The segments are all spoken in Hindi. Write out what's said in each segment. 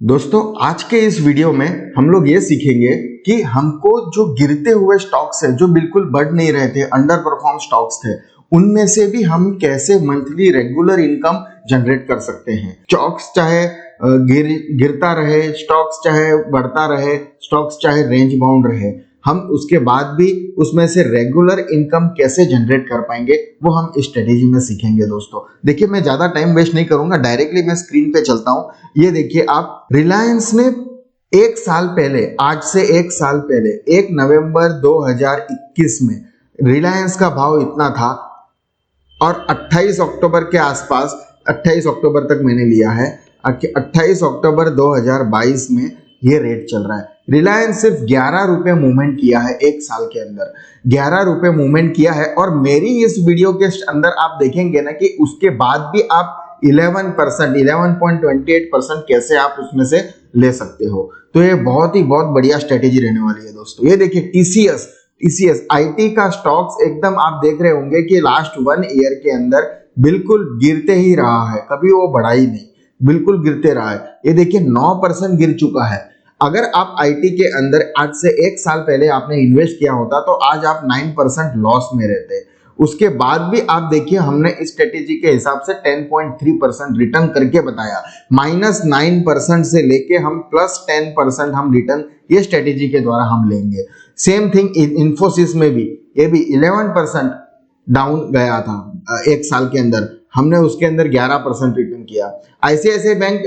दोस्तों आज के इस वीडियो में हम लोग ये सीखेंगे कि हमको जो गिरते हुए स्टॉक्स है, जो बिल्कुल बढ़ नहीं रहे थे, अंडर परफॉर्म स्टॉक्स थे, उनमें से भी हम कैसे मंथली रेगुलर इनकम जनरेट कर सकते हैं। स्टॉक्स चाहे गिरता रहे, स्टॉक्स चाहे बढ़ता रहे, स्टॉक्स चाहे रेंज बाउंड रहे, हम उसके बाद भी उसमें से रेगुलर इनकम कैसे जनरेट कर पाएंगे वो हम इस स्ट्रेटेजी में सीखेंगे। दोस्तों देखिए, मैं ज्यादा टाइम वेस्ट नहीं करूंगा, डायरेक्टली मैं स्क्रीन पे चलता हूं। ये देखिए आप, रिलायंस ने एक साल पहले, आज से एक साल पहले 1 नवंबर 2021 में रिलायंस का भाव इतना था और 28 अक्टूबर के आसपास, 28 अक्टूबर तक मैंने लिया है, 28 अक्टूबर 2022 में ये रेट चल रहा है। रिलायंस सिर्फ 11 रुपए मूवमेंट किया है एक साल के अंदर, 11 रुपए मूवमेंट किया है। और मेरी इस वीडियो के अंदर आप देखेंगे ना कि उसके बाद भी आप 11%, 11.28% कैसे आप उसमें से ले सकते हो। तो ये बहुत बढ़िया स्ट्रेटेजी रहने वाली है दोस्तों। ये देखिए टीसीएस आईटी का स्टॉक्स एकदम आप देख रहे होंगे कि लास्ट 1 ईयर के अंदर बिल्कुल गिरते ही रहा है, कभी वो बढ़ा ही नहीं, बिल्कुल गिरते रहा है। ये देखिए 9% गिर चुका है। अगर आप आईटी के अंदर आज से एक साल पहले आपने इन्वेस्ट किया होता तो आज आप 9% लॉस में रहते। उसके बाद भी आप देखिए, हमने इस स्ट्रेटेजी के हिसाब से 10.3% रिटर्न करके बताया। -9% से लेके हम +10% हम रिटर्न ये स्ट्रेटेजी के द्वारा हम लेंगे। सेम थिंग इन्फोसिस में भी, ये भी 11% डाउन गया था एक साल के अंदर, हमने उसके अंदर 11% रिटर्न किया। आईसीआईसीआई बैंक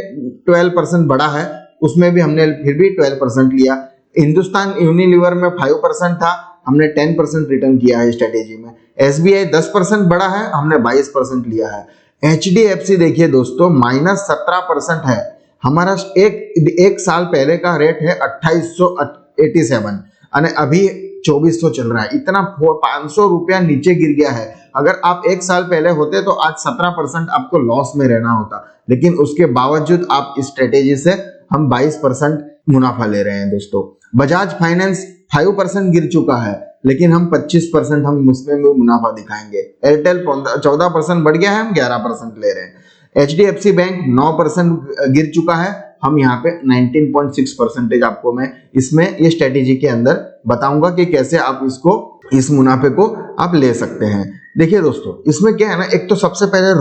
12% बढ़ा है, उसमें भी हमने फिर भी 12% लिया। हिंदुस्तान यूनिलीवर में 5% था, हमने 10% रिटर्न किया है स्ट्रेटेजी में। एसबीआई 10% बढ़ा है, हमने 22% लिया है। एचडीएफसी देखिए दोस्तों, -17% है। हमारा एक साल पहले का रेट है 2887 और अभी 2400 चल रहा है। इतना 500 रुपया नीचे गिर गया है। अगर आप एक साल पहले होते तो आज 17% आपको लॉस में रहना होता, लेकिन उसके बावजूद आप इस स्ट्रेटेजी से हम 22% मुनाफा ले रहे हैं दोस्तों। बजाज फाइनेंस 5% गिर चुका है, लेकिन हम 25% हम उसमें मुनाफा दिखाएंगे। एयरटेल 14% बढ़ गया है, हम 11% ले रहे हैं। एचडीएफसी बैंक 9% गिर चुका है, हम यहाँ पे 19.6% आपको मैं इसमें ये स्ट्रेटेजी के अंदर बताऊंगा कि कैसे आप इसको, इस मुनाफे को आप ले सकते हैं। देखिए दोस्तों, इसमें क्या है ना, एक तो सबसे पहले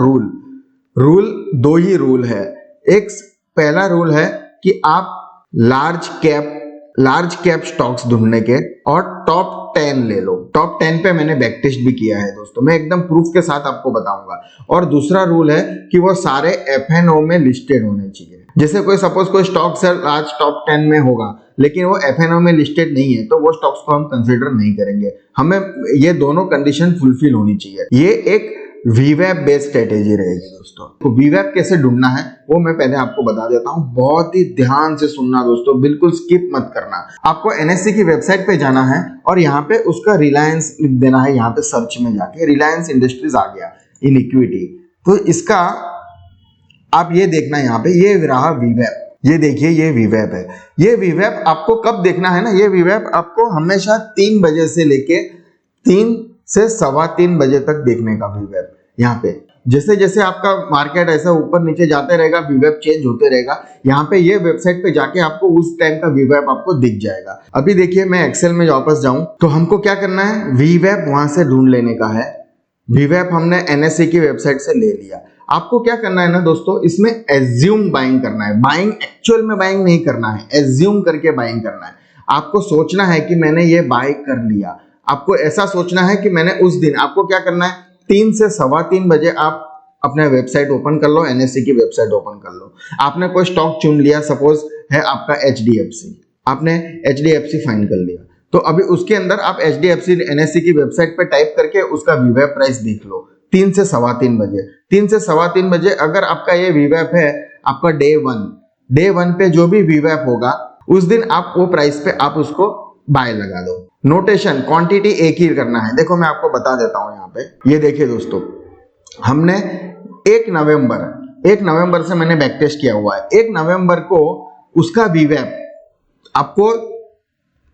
रूल दो ही रूल है। एक पहला रूल है कि आप लार्ज कैप स्टॉक्स ढूंढने के और टॉप 10 ले लो। टॉप 10 पे मैंने बैक टेस्ट भी किया है दोस्तों, मैं एकदम प्रूफ के साथ आपको बताऊंगा। और दूसरा रूल है कि वो सारे एफएनओ में लिस्टेड होने चाहिए। जैसे कोई सपोज कोई स्टॉक्स है आज टॉप 10 में होगा, लेकिन वो एफएनओ में लिस्टेड नहीं है, तो वो स्टॉक्स को हम कंसीडर नहीं करेंगे। हमें ये दोनों कंडीशन फुलफिल होनी चाहिए। ये एक वीवैप बेस्ड स्ट्रेटेजी रहेगी दोस्तों। तो वीवैप कैसे ढूंढना है वो मैं पहले आपको बता देता हूं, बहुत ही ध्यान से सुनना दोस्तों, बिल्कुल स्किप मत करना। आपको एनएससी की वेबसाइट पे जाना है और यहाँ पे उसका रिलायंस लिख देना है। यहाँ पे सर्च में जाके रिलायंस इंडस्ट्रीज आ गया इन इक्विटी, तो इसका आप ये देखना, यहाँ पे ये रहा वीवैप। ये देखिए ये वीवैप है। ये वीवैप आपको कब देखना है ना, ये वीवैप आपको हमेशा 3 बजे से लेके 3 से 3:15 बजे तक देखने का वीवैप। यहाँ पे जैसे जैसे आपका मार्केट ऐसा ऊपर नीचे जाते रहेगा, वीवैप चेंज होते रहेगा। यहाँ पे ये वेबसाइट पे जाके आपको उस टाइम का वीवैप आपको दिख जाएगा। अभी देखिए मैं एक्सेल में वापस जाऊं तो हमको क्या करना है, वीवैप वहां से ढूंढ लेने का है। वीवैप हमने एनएससी की वेबसाइट से ले लिया। आपको क्या करना है ना दोस्तों, इसमें एज्यूम बाइंग करना है। बाइंग एक्चुअल में बाइंग नहीं करना है, एज्यूम करके बाइंग करना है। आपको सोचना है कि मैंने ये बाय कर लिया। आपको ऐसा सोचना है कि मैंने उस दिन, आपको क्या करना है, 3 से 3:15 बजे आप अपना वेबसाइट ओपन कर लो, एनएससी की वेबसाइट ओपन कर लो। आपने कोई स्टॉक चुन लिया, सपोज है आपका एचडीएफसी, आपने एचडीएफसी फाइंड कर लिया, तो अभी उसके अंदर आप एचडीएफसी एनएससी की वेबसाइट पे टाइप करके उसका वीवैप प्राइस देख लो 3 से 3:15 बजे। 3 से 3:15 बजे अगर आपका ये वीवैप है, आपका डे वन पे जो भी वीवैप होगा उस दिन आप वो प्राइस पे आप उसको बाय लगा दो। नोटेशन क्वांटिटी एक ही करना है। देखो मैं आपको बता देता हूं यहाँ पे, ये देखिए दोस्तों, हमने 1 नवंबर से मैंने बैक टेस्ट किया हुआ है। 1 नवंबर को उसका वीवैप आपको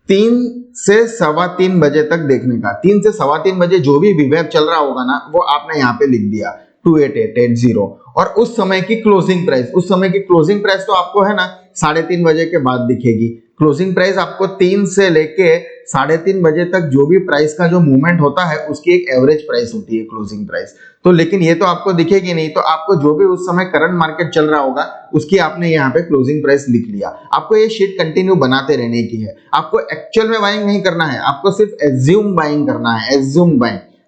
3 से 3:15 बजे तक देखने का। 3 से 3:15 बजे जो भी वीवैप चल रहा होगा ना, वो आपने यहाँ पे लिख दिया। 2880 और उस समय की क्लोजिंग प्राइस तो आपको है ना 3:30 बजे के बाद दिखेगी। क्लोजिंग प्राइस आपको 3 से लेके 3:30 बजे तक जो भी प्राइस का जो मूवमेंट होता है उसकी एक एवरेज प्राइस होती है क्लोजिंग प्राइस। तो लेकिन ये तो आपको दिखेगी नहीं, तो आपको जो भी उस समय करंट मार्केट चल रहा होगा उसकी आपने यहाँ पे क्लोजिंग प्राइस लिख लिया। आपको ये शीट कंटिन्यू बनाते रहने की है, आपको एक्चुअल में बाइंग नहीं करना है, आपको सिर्फ एज्यूम बाइंग करना है,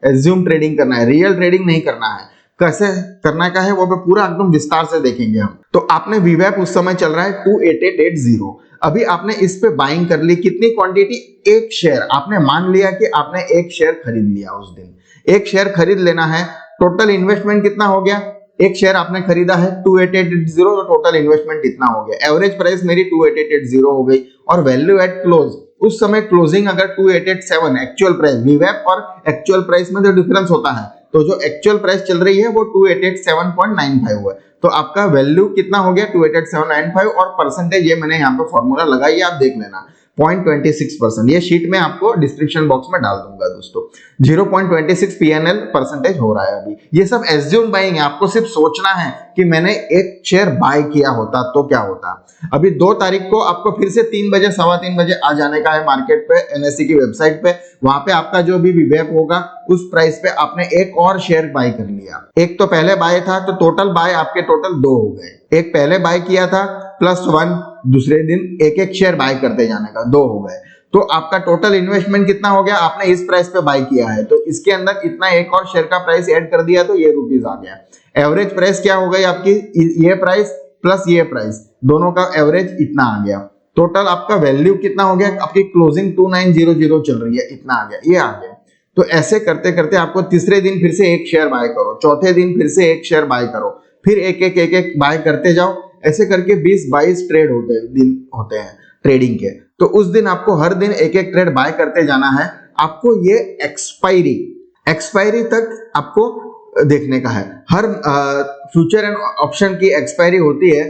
एज्यूम ट्रेडिंग करना है, रियल ट्रेडिंग नहीं करना है। कैसे करना का है वो पूरा एकदम विस्तार से देखेंगे हम। तो आपने वीवैप उस समय चल रहा है 28880, अभी आपने इस पे बाइंग कर ली, कितनी क्वांटिटी, एक शेयर। आपने मान लिया कि आपने एक शेयर खरीद लिया, उस दिन एक शेयर खरीद लेना है। टोटल इन्वेस्टमेंट कितना हो गया, एक शेयर आपने खरीदा है 28880, तो टोटल इन्वेस्टमेंट कितना हो गया, एवरेज प्राइस मेरी 28880 हो गई और वैल्यू एट क्लोज उस समय क्लोजिंग अगर 2887 एक्चुअल प्राइस, वीवैप और एक्चुअल प्राइस में जो डिफरेंस होता है, तो जो एक्चुअल प्राइस चल रही है वो 2887.95 है, तो आपका वैल्यू कितना हो गया 288795 और परसेंटेज ये मैंने यहाँ पे फॉर्मूला लगाई, आप देख लेना 0.26%। ये शीट में आपको डिस्क्रिप्शन बॉक्स में डाल दूंगा दोस्तों। 0.26 PNL परसेंटेज हो रहा है अभी। ये सब एज्यूम बाइंग है, आपको सिर्फ सोचना है कि मैंने एक शेयर बाय किया होता तो क्या होता। अभी 2 तारीख को आपको फिर से 3 बजे 3:15 बजे आ जाने का है मार्केट पे, NSE की वेबसाइट पे। वहां पे आपका जो भी वीवैप होगा उस प्राइस पे आपने एक और शेयर बाय कर लिया। एक तो पहले बाय था, तो टोटल बाय आपके टोटल 2 हो गए। एक पहले बाय किया था +1, दूसरे दिन एक एक शेयर बाय करते जाने का, 2 हो गए। तो आपका टोटल इन्वेस्टमेंट कितना हो गया, आपने इस प्राइस पे बाय किया है तो इसके अंदर इतना एक और शेयर का प्राइस ऐड कर दिया तो ये रुपीस आ गया। एवरेज प्राइस क्या हो गई आपकी, ये प्राइस प्लस ये प्राइस, दोनों का एवरेज इतना आ गया। टोटल आपका वैल्यू कितना हो गया, आपकी क्लोजिंग 2900 चल रही है, इतना आ गया, ये आ गया। तो ऐसे करते करते आपको तीसरे दिन फिर से एक शेयर बाय करो, चौथे दिन फिर से एक शेयर बाय करो, फिर एक एक बाय करते जाओ। ऐसे करके 20-22 ट्रेड होते हैं ट्रेडिंग के। तो उस दिन आपको हर दिन एक एक ट्रेड बाय करते जाना है। आपको ये एक्सपायरी तक आपको देखने का है। हर फ्यूचर एंड ऑप्शन की एक्सपायरी होती है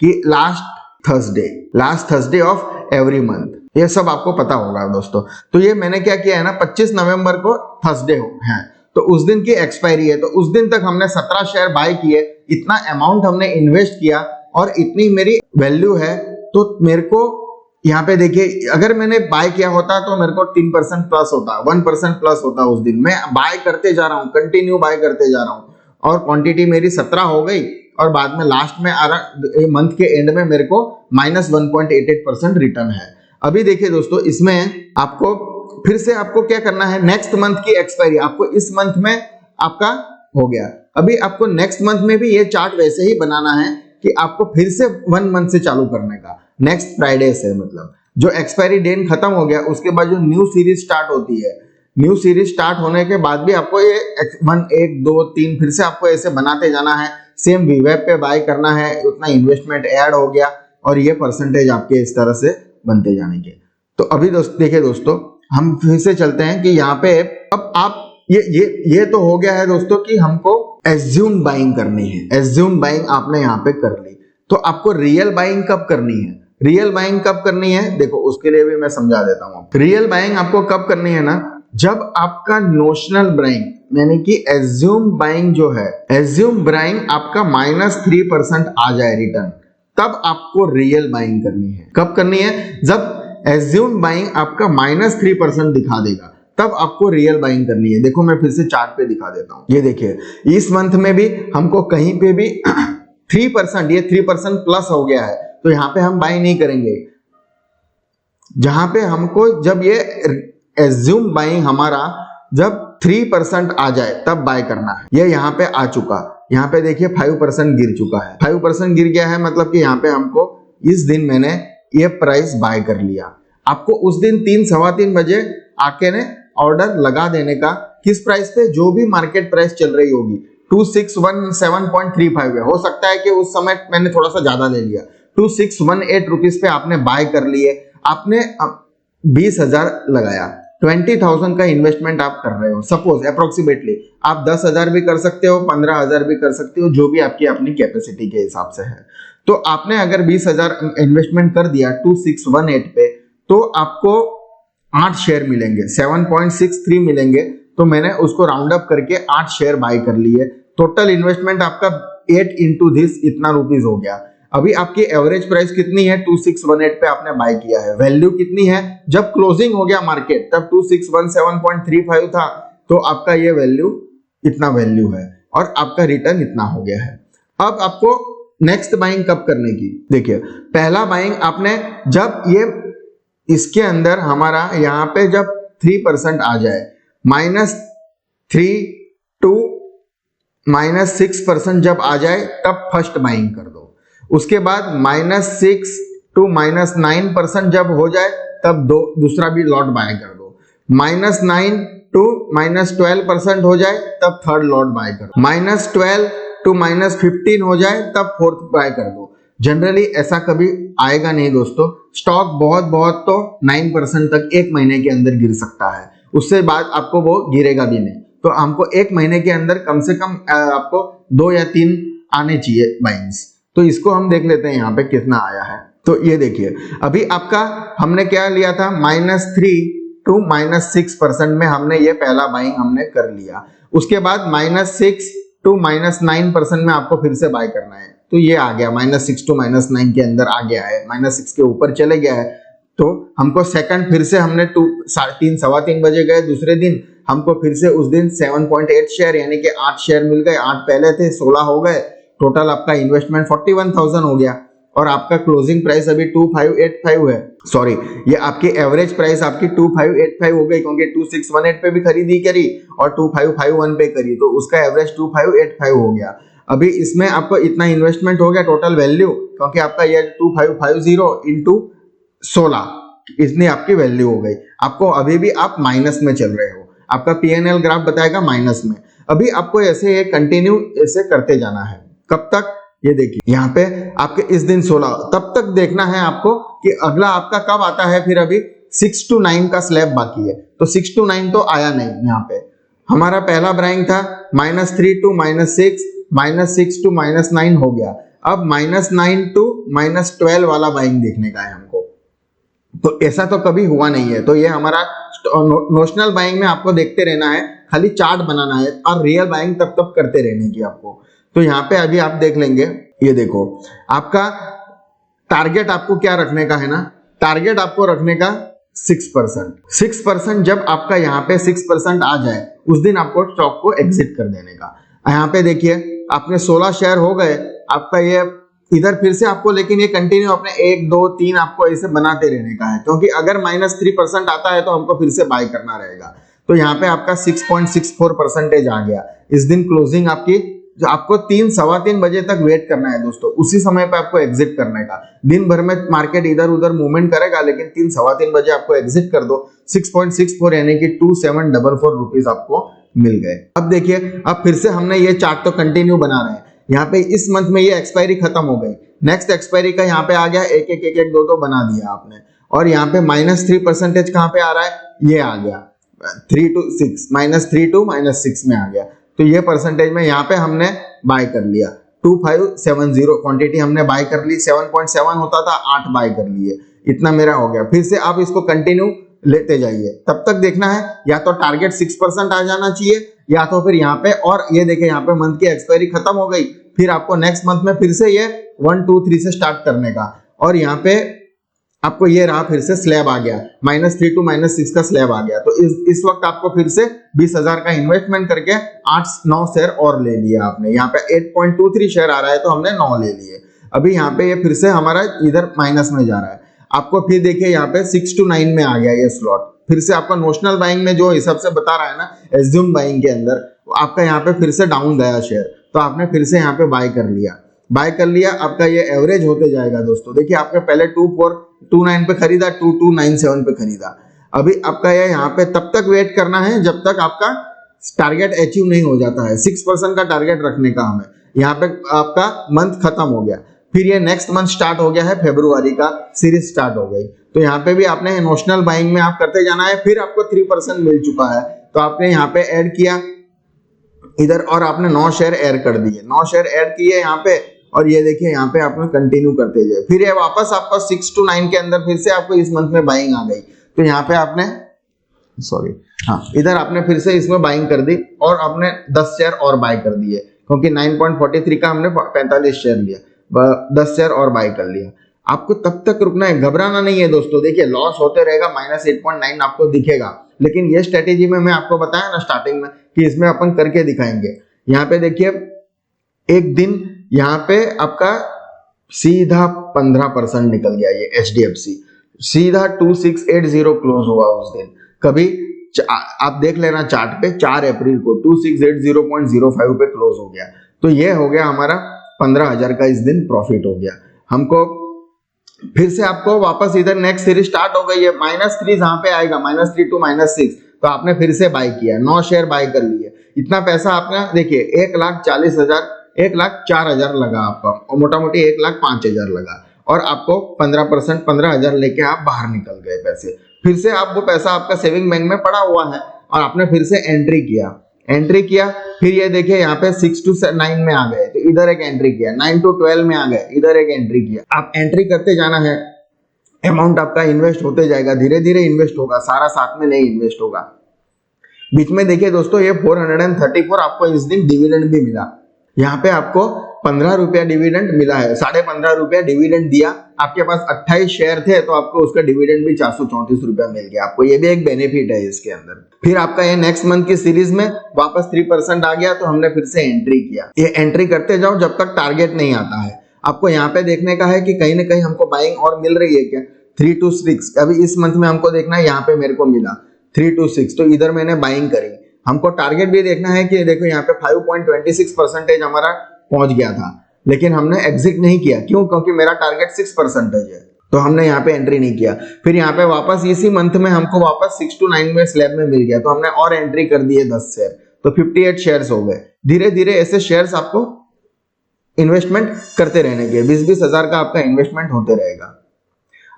कि last Thursday of every month, ये सब आपको पता होगा दोस्तों। तो ये मैंने क्या किया है ना, 25 नवंबर को थर्सडे है तो उस दिन की एक्सपायरी है, तो उस दिन तक हमने 17 शेयर बाय किए, इतना अमाउंट हमने इन्वेस्ट किया और इतनी मेरी वैल्यू है। तो मेरे को यहाँ पे देखिए, अगर मैंने बाय किया होता तो मेरे को 3% प्लस होता, 1% प्लस होता। उस दिन मैं बाय करते जा रहा हूँ, कंटिन्यू बाय करते जा रहा हूँ और क्वांटिटी मेरी 17 हो गई और बाद में लास्ट में मंथ के एंड में मेरे को -1.88% रिटर्न है। अभी देखिए दोस्तों, इसमें आपको फिर से आपको क्या करना है, नेक्स्ट मंथ की एक्सपायरी आपको इस मंथ में आपका हो गया। अभी आपको नेक्स्ट मंथ में भी ये चार्ट वैसे ही बनाना है कि आपको फिर से 1 मंथ से चालू करने का, नेक्स्ट फ्राइडे से, मतलब जो एक्सपायरी डेट खत्म हो गया उसके बाद जो न्यू सीरीज स्टार्ट होती है, न्यू सीरीज स्टार्ट होने के बाद भी आपको ये 1 2 3 फिर से आपको ऐसे बनाते जाना है। सेम वीवैप पे बाय करना है, उतना इन्वेस्टमेंट ऐड हो गया और ये परसेंटेज आपके इस तरह से बनते जाने के। तो अभी देखिए दोस्तों, हम फिर से चलते हैं कि यहाँ पे अब आप ये तो हो गया है दोस्तों कि हमको एज्यूम बाइंग करनी है। एज्यूम बाइंग आपने यहाँ पे कर ली, तो आपको रियल बाइंग कब करनी है, रियल बाइंग कब करनी है देखो, उसके लिए भी मैं समझा देता हूँ। रियल बाइंग आपको कब करनी है ना, जब आपका नोशनल बाइंग यानी कि एज्यूम बाइंग जो है, एज्यूम बाइंग आपका -3% आ जाए रिटर्न, तब आपको रियल बाइंग करनी है। कब करनी है, जब एज्यूम बाइंग आपका -3% दिखा देगा तब आपको रियल बाइंग करनी है। देखो मैं फिर से चार्ट पे दिखा देता हूं, ये देखिए इस मंथ में भी हमको कहीं पे भी 3%, ये 3% प्लस हो गया है तो यहाँ पे हम बाइंग नहीं करेंगे। जहां पे हमको जब ये एज्यूम बाइंग हमारा जब 3% आ जाए तब बाय करना है। ये यहाँ पे आ चुका, यहाँ पे देखिए 5% गिर चुका है, 5% गिर गया है, मतलब कि यहाँ पे हमको इस दिन मैंने ये प्राइस बाय कर लिया। आपको उस दिन 3-3:15 बजे आके ने ऑर्डर लगा देने का, किस प्राइस पे, जो भी मार्केट प्राइस चल रही होगी। 2617.35 है, हो सकता है कि उस समय मैंने थोड़ा सा ज्यादा ले लिया, 2618 रुपीज पे आपने बाय कर लिए। आपने 20,000 लगाया, 20,000 का इन्वेस्टमेंट आप कर रहे हो, सपोज अप्रोक्सीमेटली आप 10,000 भी कर सकते हो, 15,000 भी कर सकते हो, जो भी आपकी अपनी कैपेसिटी के हिसाब से है। तो आपने अगर 20,000 इन्वेस्टमेंट कर दिया 2618 पे, तो आपको 8 शेयर मिलेंगे, 7.63 मिलेंगे। तो मैंने उसको राउंड अप करके 8 शेयर बाय कर लिए, टोटल इन्वेस्टमेंट आपका 8 इंटू दिस इतना रुपीज हो गया। अभी आपकी एवरेज प्राइस कितनी है, 2618 पे आपने बाय किया है। वैल्यू कितनी है, जब क्लोजिंग हो गया मार्केट तब 2617.35 था, तो आपका ये वैल्यू इतना वैल्यू है और आपका रिटर्न इतना हो गया है। अब आपको नेक्स्ट बाइंग कब करने की, देखिए पहला बाइंग आपने जब ये इसके अंदर हमारा यहाँ पे जब 3% आ जाए, -3 टू -6% जब आ जाए तब फर्स्ट बाइंग कर दो। उसके बाद -6 टू -9% जब हो जाए तब दूसरा भी लॉट बाय कर दो। -9 टू -12% हो जाए तब थर्ड लॉट बाय कर दो। -12 टू -15 हो जाए तब फोर्थ बाय कर दो। जनरली ऐसा कभी आएगा नहीं दोस्तों, स्टॉक बहुत तो 9% तक एक महीने के अंदर गिर सकता है, उससे बाद आपको वो गिरेगा भी नहीं। तो हमको एक महीने के अंदर कम से कम आपको 2 या 3 आने चाहिए बाइंग्स। तो इसको हम देख लेते हैं यहाँ पे कितना आया है। तो ये देखिए अभी आपका हमने क्या लिया था, -3 टू -6% में हमने ये पहला बाइंग हमने कर लिया। उसके बाद -6 टू -9% में आपको फिर से बाय करना है, तो ये आ गया -6 टू -9 के अंदर आ गया है, -6 के ऊपर चले गया है। तो हमको सेकंड फिर से हमने 3:15 बजे गए दूसरे दिन, हमको फिर से उस दिन 7.8 शेयर यानी कि 8 शेयर मिल गए। 8 पहले थे, 16 हो गए, टोटल आपका इन्वेस्टमेंट 41,000 हो गया और आपका क्लोजिंग प्राइस अभी 2585 है। सॉरी, ये आपकी एवरेज प्राइस आपकी 2585 हो गई, क्योंकि 2618 पे भी खरीदी करी और 2551 पे करी, तो उसका एवरेज 2585 हो गया। अभी इसमें आपको इतना इन्वेस्टमेंट हो गया टोटल वैल्यू, क्योंकि आपका ये 2550 इंटू 16 इतनी आपकी वैल्यू हो गई। आपको अभी भी आप माइनस में चल रहे हो, आपका पीएनएल ग्राफ बताएगा माइनस में। अभी आपको ऐसे ये कंटिन्यू ऐसे करते जाना है। कब तक, ये देखिए यहाँ पे आपके इस दिन 16 तब तक देखना है आपको कि अगला आपका कब आता है। फिर अभी 6 to 9 का स्लैब बाकी है, तो 6 to 9 तो आया नहीं। यहाँ पे हमारा पहला बाइंग था -3 टू -6, -6 टू -9 हो गया। अब -9 टू -12 वाला बाइंग देखने का है हमको, तो ऐसा तो कभी हुआ नहीं है। तो ये हमारा नोशनल बाइंग में आपको देखते रहना है, खाली चार्ट बनाना है और रियल बाइंग तब तक करते रहने की आपको। तो यहाँ पे अभी आप देख लेंगे, ये देखो आपका टारगेट आपको क्या रखने का है ना, टारगेट आपको रखने का 6%। जब आपका यहाँ पे 6% आ जाए उस दिन आपको स्टॉक को एग्जिट कर देने का। यहाँ पे देखिए आपने 16 शेयर हो गए, आपका ये इधर फिर से आपको, लेकिन ये कंटिन्यू अपने 1 2 3 आपको ऐसे बनाते रहने का है, क्योंकि अगर -3% आता है तो हमको फिर से बाय करना रहेगा। तो यहाँ पे आपका 6.64% आ गया। इस दिन क्लोजिंग आपकी, जो आपको 3-3:15 बजे तक वेट करना है दोस्तों, उसी समय पे आपको एग्जिट करने का। दिन भर में मार्केट इधर उधर मूवमेंट करेगा, लेकिन 3-3:15 बजे आपको एग्जिट कर दो। 6.64 यानी कि 2744 रुपीज आपको मिल गए। अब देखिए, अब फिर से हमने ये चार्ट तो कंटिन्यू बना रहे हैं। यहाँ पे इस मंथ में ये एक्सपायरी खत्म हो गई, नेक्स्ट एक्सपायरी का यहाँ पे आ गया, एक एक 2 बना दिया आपने। और यहाँ पे -3% कहाँ पे आ रहा है, ये आ गया 3 to 6, -3 टू -6 में आ गया। तो ये परसेंटेज में यहाँ पे हमने बाय कर लिया। 2570 क्वांटिटी हमने बाय कर ली, 7.7 होता था, 8 बाय कर लिए, इतना मेरा हो गया। फिर से आप इसको कंटिन्यू लेते जाइए, तब तक देखना है या तो टारगेट 6% आ जाना चाहिए, या तो फिर यहाँ पे, और ये देखिए यहाँ पे मंथ की एक्सपायरी खत्म हो गई, फिर आपको नेक्स्ट मंथ में फिर से ये 1 2 3 से स्टार्ट करने का। और यहाँ पे आपको ये रहा, फिर से स्लैब आ गया, -3 टू -6 का स्लैब आ गया। तो इस वक्त आपको फिर से 20,000 का इन्वेस्टमेंट करके 8-9 शेयर और ले लिया आपने। यहाँ पे 8.23 शेयर आ रहा है, तो हमने 9 ले लिए। अभी यहाँ पे ये फिर से हमारा इधर माइनस में जा रहा है। आपको फिर देखिए यहाँ पे 6 to 9 में आ गया ये स्लॉट। फिर से आपका नोशनल बाइंग में जो हिसाब से बता रहा है ना, एज्यूम बाइंग के अंदर आपका यहाँ पे फिर से डाउन गया शेयर, तो आपने फिर से यहाँ पे बाय कर लिया। आपका ये एवरेज होते जाएगा दोस्तों। देखिए आपके पहले 2429 पे खरीदा, 2297 पे खरीदा। अभी आपका ये यहाँ पे तब तक वेट करना है जब तक आपका टारगेट अचीव नहीं हो जाता है। 6% का टारगेट रखने का हमें। यहाँ पे आपका मंथ खत्म हो गया, फिर ये नेक्स्ट मंथ स्टार्ट हो गया है, फरवरी का सीरीज स्टार्ट हो गई। तो यहाँ पे भी आपने नोशनल बाइंग में आप करते जाना है। फिर आपको 3% मिल चुका है, तो आपने यहाँ पे ऐड किया इधर, और आपने 9 शेयर ऐड कर दिए, 9 शेयर ऐड किए यहाँ पे। और ये देखिए यहाँ पे आपने कंटिन्यू करते जाए। फिर ये वापस आपका 6 to 9 के अंदर फिर से आपको इस मंथ में बाइंग आ गई, तो यहाँ पे आपने इधर आपने फिर से इसमें बाइंग कर दी और आपने 10 शेयर और बाय कर दिए, क्योंकि 9.43 का हमने 45 शेयर लिया, 10 शेयर और बाय कर लिया। आपको तब तक रुकना है, घबराना नहीं है दोस्तों। देखिए लॉस होते रहेगा, -8.9 आपको दिखेगा, लेकिन ये स्ट्रेटेजी में मैं आपको बताया ना स्टार्टिंग में कि इसमें अपन करके दिखाएंगे। यहाँ पे देखिए एक दिन यहाँ पे आपका सीधा 15% निकल गया, ये HDFC सीधा 2680 क्लोज हुआ उस दिन। कभी आप देख लेना चार्ट पे, 4 अप्रैल को 2680.05 पे क्लोज हो गया। तो ये हो गया हमारा 15,000 का इस दिन प्रॉफिट हो गया हमको। फिर से आपको वापस इधर नेक्स्ट सीरीज स्टार्ट हो गई है, -3 जहां पे आएगा, -3 to -6, तो आपने फिर से बाय किया, 9 शेयर बाय कर लिए। इतना पैसा आपने देखिए 1,40,000 1,04,000 लगा आपका, और मोटा मोटी 1,05,000 लगा, और आपको 15% 15,000 लेके आप बाहर निकल गए पैसे। फिर से आप वो पैसा आपका सेविंग बैंक में पड़ा हुआ है और आपने फिर से एंट्री किया, फिर ये देखिए यहाँ पे 6 to 9 में आ गए तो इधर एक एंट्री किया, 9 to 12 में आ गए, इधर एक एंट्री किया। आप एंट्री करते जाना है, अमाउंट आपका इन्वेस्ट होते जाएगा, धीरे धीरे इन्वेस्ट होगा, सारा साथ में नहीं इन्वेस्ट होगा। बीच में देखिए दोस्तों ये 434 आपको इस दिन डिविडेंड भी मिला। यहाँ पे आपको 15 रुपया डिविडेंड मिला है, 15.5 रुपया डिविडेंड दिया। आपके पास 28 शेयर थे तो आपको उसका डिविडेंड भी 434 रुपया मिल गया आपको, ये भी एक बेनिफिट है इसके अंदर। फिर आपका ये नेक्स्ट मंथ की सीरीज में वापस 3% आ गया तो हमने फिर से एंट्री किया। ये एंट्री करते जाओ जब तक टारगेट नहीं आता है। आपको यहाँ पे देखने का है कि कहीं ना कहीं हमको बाइंग और मिल रही है क्या, 3 to 6। अभी इस मंथ में हमको देखना है, यहाँ पे मेरे को मिला 3 to 6, तो इधर मैंने बाइंग करी। हमको टारगेट भी देखना है कि देखो यहाँ पे 5.26% हमारा पहुंच गया था, लेकिन हमने एग्जिट नहीं किया। क्यों? क्योंकि मेरा टारगेट 6% है, तो हमने यहाँ पे एंट्री नहीं किया। फिर यहाँ पे वापस इसी मंथ में हमको वापस 6 to 9 में स्लैब में मिल गया, तो हमने और एंट्री कर दिए 10 शेयर, तो 58 शेयर्स हो गए। धीरे धीरे ऐसे शेयर्स आपको इन्वेस्टमेंट करते रहने के, 20-20 हजार का आपका इन्वेस्टमेंट होते रहेगा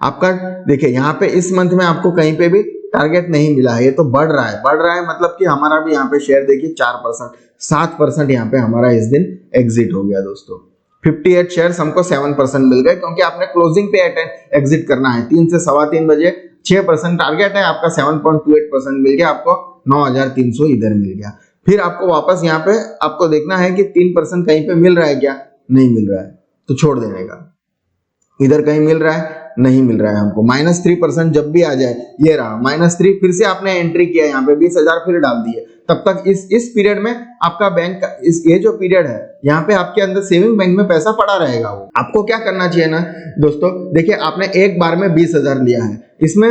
आपका। देखिए यहाँ पे इस मंथ में आपको कहीं पे भी टारगेट नहीं मिला है, ये तो बढ़ रहा है मतलब कि हमारा भी यहाँ पे शेयर देखिए 4%, 7% यहाँ पे हमारा इस दिन एग्जिट हो गया दोस्तों। 58 शेयर्स हमको 7% मिल गए, क्योंकि आपने क्लोजिंग पे एग्जिट करना है 3 से 3:15 बजे। 6% टारगेट है आपका, 7.28% मिल गया आपको, 9,300 इधर मिल गया। फिर आपको वापस यहाँ पे आपको देखना है कि 3% कहीं पे मिल रहा है क्या, नहीं मिल रहा है तो छोड़ देने का। इधर कहीं मिल रहा है, नहीं मिल रहा है हमको। -3% जब भी आ जाए, ये रहा -3, फिर से आपने एंट्री किया, यहाँ पे 20,000 फिर डाल दिए। तब तक इस पीरियड में आपका बैंक का ये जो पीरियड है, यहाँ पे आपके अंदर सेविंग बैंक में पैसा पड़ा रहेगा। वो आपको क्या करना चाहिए ना दोस्तों, देखिए आपने एक बार में 20,000 लिया है, इसमें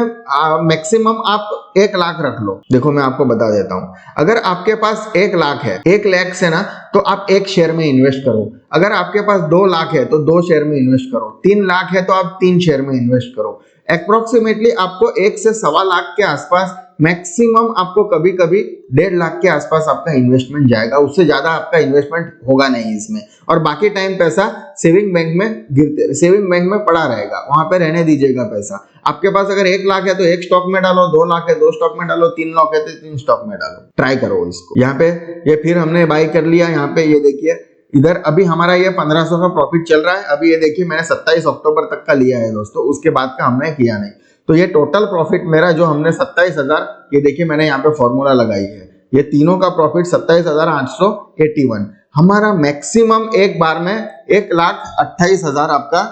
मैक्सिमम आप 1 लाख रख लो। देखो मैं आपको बता देता हूँ, अगर आपके पास 1 लाख है, 1 लाख से ना तो आप 1 शेयर में इन्वेस्ट करो। अगर आपके पास 2 लाख है तो 2 शेयर में इन्वेस्ट करो। 3 लाख है तो आप 3 शेयर में इन्वेस्ट करो। अप्रोक्सीमेटली आपको 1 से 1.25 लाख के आसपास, मैक्सिमम आपको कभी कभी 1.5 लाख के आसपास आपका इन्वेस्टमेंट जाएगा, उससे ज्यादा आपका इन्वेस्टमेंट होगा नहीं इसमें। और बाकी टाइम पैसा सेविंग बैंक में पड़ा रहेगा, वहां पे रहने दीजिएगा पैसा। आपके पास अगर 1 लाख है तो 1 स्टॉक में डालो, 2 लाख है 2 स्टॉक में डालो, 3 लाख है तो 3 स्टॉक में डालो, ट्राई करो इसको। यहाँ पे ये फिर हमने बाय कर लिया। यहाँ पे ये देखिए इधर अभी हमारा ये 1500 का प्रॉफिट चल रहा है। अभी ये देखिए मैंने 27 अक्टूबर तक का लिया है दोस्तों, उसके बाद का हमने किया नहीं। तो ये टोटल प्रॉफिट मेरा जो हमने 27,000, ये देखिए मैंने यहाँ पे फॉर्मूला लगाई है, ये तीनों का प्रॉफिट 27,881। हमारा मैक्सिमम एक बार में 1,28,000 आपका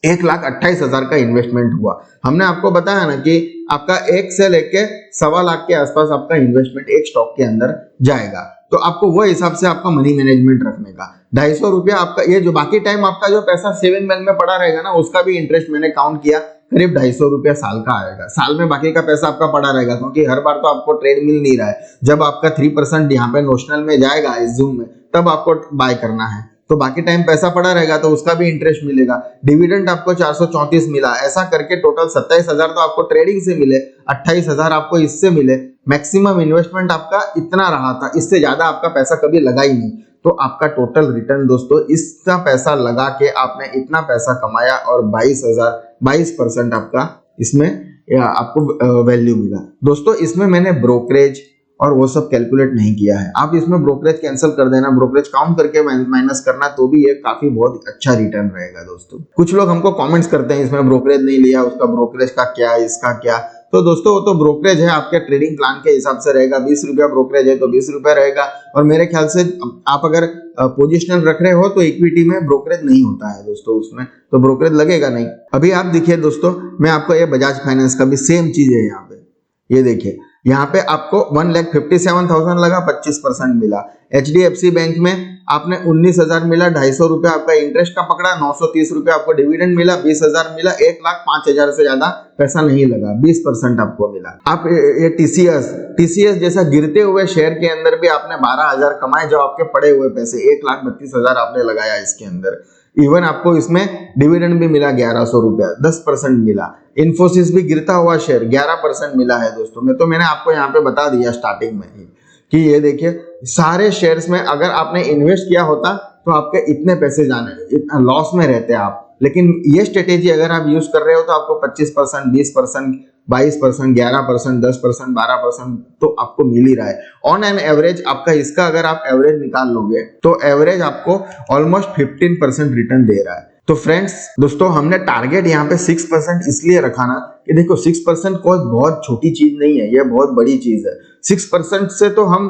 1,28,000 का इन्वेस्टमेंट हुआ। हमने आपको बताया ना कि आपका 1 से लेके 1.25 लाख के आसपास आपका इन्वेस्टमेंट एक स्टॉक के अंदर जाएगा। तो आपको वो हिसाब से आपका मनी मैनेजमेंट रखने का। 250 रुपया आपका, ये जो बाकी टाइम आपका जो पैसा सेविंग बैंक में पड़ा रहेगा ना, उसका भी इंटरेस्ट मैंने काउंट किया, करीब 250 रुपया साल का आएगा। साल में बाकी का पैसा आपका पड़ा रहेगा, क्योंकि हर बार तो आपको ट्रेड मिल नहीं रहा है। जब आपका 3% यहाँ पे नोशनल में जाएगा एज्यूम में, तब आपको बाय करना है, तो बाकी टाइम पैसा पड़ा रहेगा तो उसका भी इंटरेस्ट मिलेगा। डिविडेंड आपको 434 मिला, ऐसा करके टोटल 27,000 तो आपको ट्रेडिंग से मिले, 28,000 आपको इससे मिले। मैक्सिमम इन्वेस्टमेंट आपका इतना रहा था, इससे ज्यादा आपका पैसा कभी लगा ही नहीं। तो आपका टोटल रिटर्न दोस्तों, इतना पैसा लगा के आपने इतना पैसा कमाया और 22% आपका इसमें आपको वैल्यू मिला। दोस्तों इसमें मैंने ब्रोकरेज और वो सब कैलकुलेट नहीं किया है। आप इसमें ब्रोकरेज कैंसिल कर देना, ब्रोकरेज काउंट करके माइनस करना, तो भी ये काफी बहुत अच्छा रिटर्न रहेगा दोस्तों। कुछ लोग हमको कमेंट्स करते हैं इसमें ब्रोकरेज नहीं लिया, उसका ब्रोकरेज का क्या, इसका क्या। तो दोस्तों वो तो ब्रोकरेज है, आपके ट्रेडिंग प्लान के हिसाब से रहेगा। 20 रुपया ब्रोकरेज है तो 20 रुपया रहेगा। और मेरे ख्याल से आप अगर पोजिशनल रख रहे हो तो इक्विटी में ब्रोकरेज नहीं होता है दोस्तों, उसमें तो ब्रोकरेज लगेगा नहीं। अभी आप देखिए दोस्तों, मैं आपको ये बजाज फाइनेंस का भी सेम चीज है यहाँ पे, ये देखिए यहाँ पे आपको 1,57,000 लगा, 25% मिला। HDFC बैंक में आपने 19,000 मिला, 250 रुपया आपका इंटरेस्ट का पकड़ा, 930 रुपया आपको डिविडेंड मिला, 20,000 मिला, 1,05,000 से ज्यादा पैसा नहीं लगा, 20% आपको मिला। आप ये TCS जैसा गिरते हुए शेयर के अंदर भी आपने 12,000 कमाए, जो आपके पड़े हुए पैसे 1,32,000 आपने लगाया इसके अंदर। इवन आपको इसमें डिविडेंड भी मिला 1100 रुपया, 10% मिला। इन्फोसिस भी गिरता हुआ शेयर 11% मिला है दोस्तों में। तो मैंने आपको यहाँ पे बता दिया स्टार्टिंग में ही कि ये देखिए सारे शेयर्स में अगर आपने इन्वेस्ट किया होता तो आपके इतने पैसे जाने, लॉस में रहते आप। लेकिन ये स्ट्रेटेजी अगर आप यूज कर रहे हो तो आपको 25%, 20%, 22%, 11%, 10%, 12% तो आपको मिल ही रहा है ऑन एन एवरेज। आपका इसका अगर आप एवरेज निकाल लोगे तो एवरेज आपको ऑलमोस्ट 15% रिटर्न दे रहा है। तो फ्रेंड्स दोस्तों, हमने टारगेट यहाँ पे 6% इसलिए रखा ना कि देखो 6% कॉस्ट बहुत छोटी चीज नहीं है, यह बहुत बड़ी चीज है। 6% से तो हम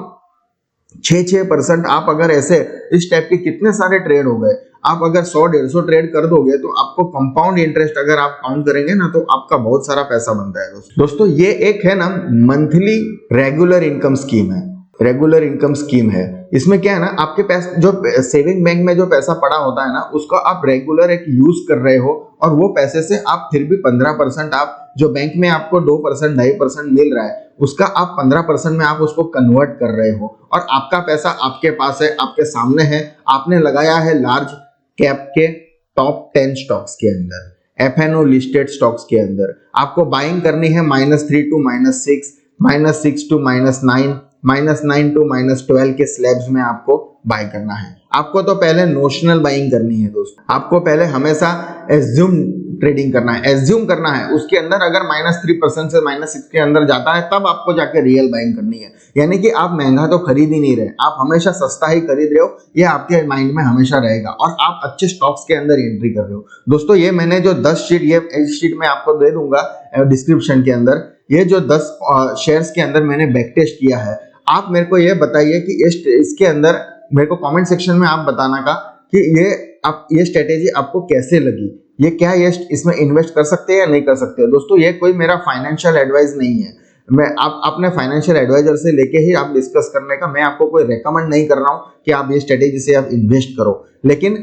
6% आप अगर ऐसे इस टाइप के कितने सारे ट्रेड हो गए। आप अगर 100-150 ट्रेड कर दोगे तो आपको कंपाउंड इंटरेस्ट अगर आप काउंट करेंगे ना तो आपका बहुत सारा पैसा बनता है दोस्तों। ये एक है ना मंथली रेगुलर इनकम स्कीम है, रेगुलर इनकम स्कीम है। इसमें क्या है ना, आपके पैसे जो सेविंग बैंक में जो पैसा पड़ा होता है ना उसको आप रेगुलर एक यूज कर रहे हो, और वो पैसे से आप फिर भी 15% आप जो बैंक में आपको 2%, 2.5% मिल रहा है उसका आप 15% में आप उसको कन्वर्ट कर रहे हो, और आपका पैसा आपके पास है, आपके सामने है। आपने लगाया है लार्ज कैप के टॉप 10 स्टॉक्स के अंदर, FNO लिस्टेड स्टॉक्स के अंदर। आपको बाइंग करनी है -3 to -6, -6 to -9, -9 to -12 के स्लैब्स में आपको बाय करना है। आपको तो पहले नोशनल बाइंग करनी है दोस्तों, आपको पहले हमेशा एज्यूम ट्रेडिंग करना है, एज्यूम करना है। उसके अंदर अगर -3% से -6 के अंदर जाता है तब आपको जाके रियल बाइंग करनी है। यानी कि आप महंगा तो खरीद ही नहीं रहे, आप हमेशा सस्ता ही खरीद रहे हो, ये आपके माइंड में हमेशा रहेगा, और आप अच्छे स्टॉक्स के अंदर एंट्री कर रहे हो। दोस्तों ये मैंने जो 10 शीट, ये इस शीट में आपको दे दूंगा डिस्क्रिप्शन के अंदर, ये जो 10 शेयर्स के अंदर मैंने बैक टेस्ट किया है। आप मेरे को ये बताइए कि इसके अंदर मेरे को कमेंट सेक्शन में आप बताना का कि ये स्ट्रेटेजी आपको कैसे लगी, ये क्या ये इसमें इन्वेस्ट कर सकते हैं या नहीं कर सकते। दोस्तों ये कोई मेरा फाइनेंशियल एडवाइस नहीं है, मैं आप अपने फाइनेंशियल एडवाइजर से लेके ही आप डिस्कस करने का, मैं आपको कोई रेकमेंड नहीं कर रहा हूँ कि आप ये स्ट्रेटेजी से आप इन्वेस्ट करो। लेकिन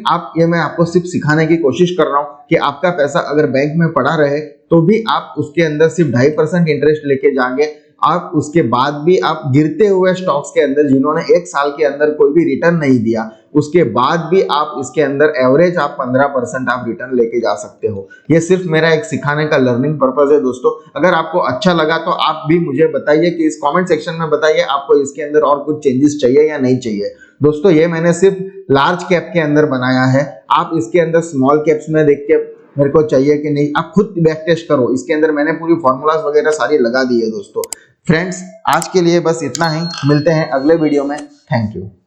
मैं आपको सिर्फ सिखाने की कोशिश कर रहा हूँ कि आपका पैसा अगर बैंक में पड़ा रहे तो भी आप उसके अंदर सिर्फ 2.5% इंटरेस्ट लेके जाएंगे। आप उसके बाद भी आप गिरते हुए स्टॉक्स के अंदर जिन्होंने 1 साल के अंदर कोई भी रिटर्न नहीं दिया, उसके बाद भी आप इसके अंदर एवरेज आप 15% आप रिटर्न लेके जा सकते हो। ये सिर्फ मेरा एक सिखाने का लर्निंग पर्पस है दोस्तों। अगर आपको अच्छा लगा तो आप भी मुझे बताइए कि इस कमेंट सेक्शन में बताइए आपको इसके अंदर और कुछ चेंजेस चाहिए या नहीं चाहिए। दोस्तों ये मैंने सिर्फ लार्ज कैप के अंदर बनाया है, आप इसके अंदर स्मॉल कैप्स में देख के मेरे को चाहिए कि नहीं, आप खुद बैक टेस्ट करो। इसके अंदर मैंने पूरी फॉर्मूलाज वगैरह सारी लगा दी है दोस्तों। फ्रेंड्स आज के लिए बस इतना ही, मिलते हैं अगले वीडियो में। Thank you.